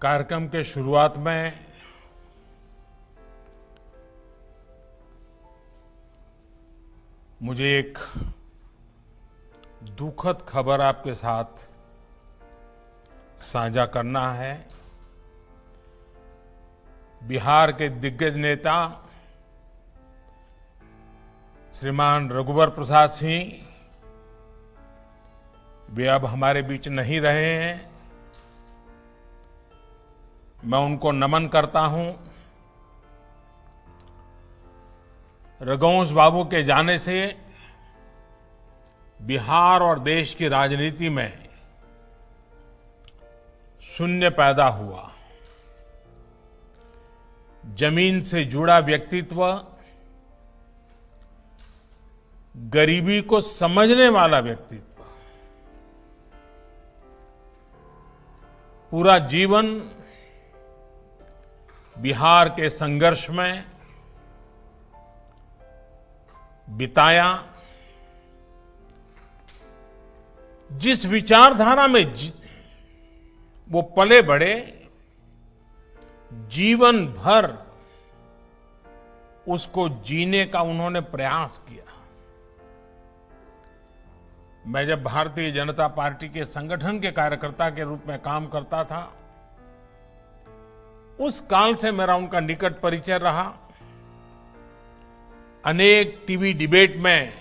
कार्यक्रम के शुरुआत में मुझे एक दुखद खबर आपके साथ साझा करना है। बिहार के दिग्गज नेता श्रीमान रघुवर प्रसाद सिंह वे अब हमारे बीच नहीं रहे हैं। मैं उनको नमन करता हूं। रघुवंश बाबू के जाने से बिहार और देश की राजनीति में शून्य पैदा हुआ। जमीन से जुड़ा व्यक्तित्व, गरीबी को समझने वाला व्यक्तित्व, पूरा जीवन बिहार के संघर्ष में बिताया। जिस विचारधारा में वो पले बढ़े, जीवन भर उसको जीने का उन्होंने प्रयास किया। मैं जब भारतीय जनता पार्टी के संगठन के कार्यकर्ता के रूप में काम करता था, उस काल से मेरा उनका निकट परिचय रहा। अनेक टीवी डिबेट में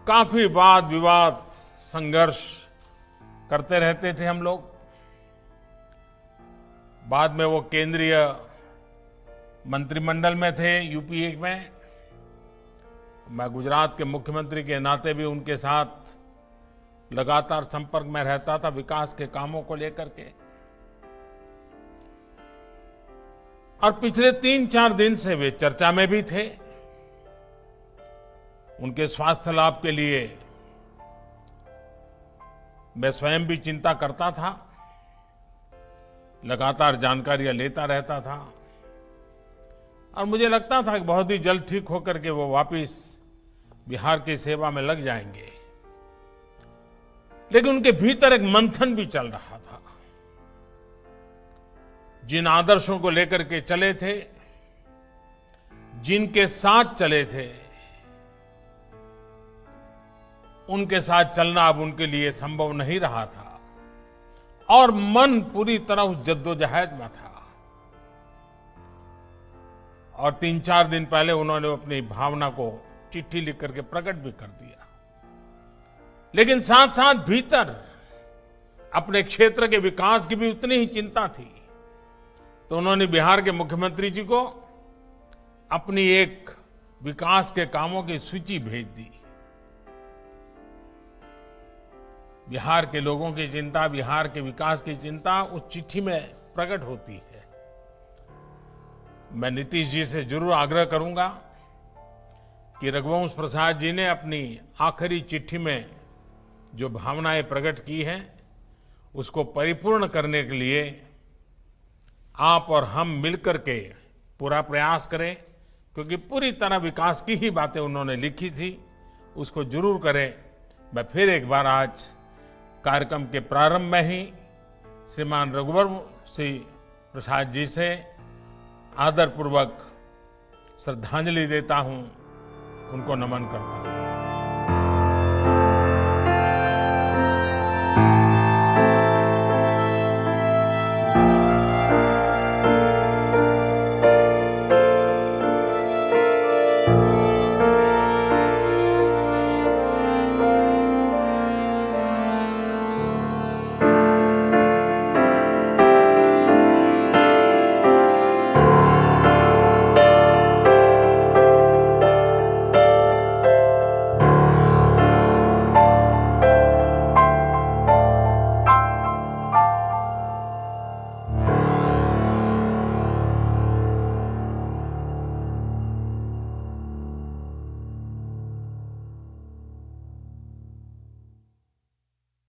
काफी वाद विवाद संघर्ष करते रहते थे हम लोग। बाद में वो केंद्रीय मंत्रिमंडल में थे यूपीए में। मैं गुजरात के मुख्यमंत्री के नाते भी उनके साथ लगातार संपर्क में रहता था विकास के कामों को लेकर के। और पिछले 3-4 दिन से वे चर्चा में भी थे। उनके स्वास्थ्य लाभ के लिए मैं स्वयं भी चिंता करता था, लगातार जानकारियां लेता रहता था और मुझे लगता था कि बहुत ही जल्द ठीक होकर के वो वापस बिहार की सेवा में लग जाएंगे। लेकिन उनके भीतर एक मंथन भी चल रहा था। जिन आदर्शों को लेकर के चले थे, जिनके साथ चले थे, उनके साथ चलना अब उनके लिए संभव नहीं रहा था और मन पूरी तरह उस जद्दोजहद में था। और 3-4 दिन पहले उन्होंने अपनी भावना को चिट्ठी लिख करके प्रकट भी कर दिया। लेकिन साथ साथ भीतर अपने क्षेत्र के विकास की भी उतनी ही चिंता थी। तो उन्होंने बिहार के मुख्यमंत्री जी को अपनी एक विकास के कामों की सूची भेज दी। बिहार के लोगों की चिंता, बिहार के विकास की चिंता उस चिट्ठी में प्रकट होती है। मैं नीतीश जी से जरूर आग्रह करूंगा कि रघुवंश प्रसाद जी ने अपनी आखिरी चिट्ठी में जो भावनाएं प्रकट की हैं, उसको परिपूर्ण करने के लिए आप और हम मिलकर के पूरा प्रयास करें। क्योंकि पूरी तरह विकास की ही बातें उन्होंने लिखी थी, उसको जरूर करें। मैं फिर एक बार आज कार्यक्रम के प्रारंभ में ही श्रीमान रघुवर सिंह प्रसाद जी से आदरपूर्वक श्रद्धांजलि देता हूं, उनको नमन करता हूं।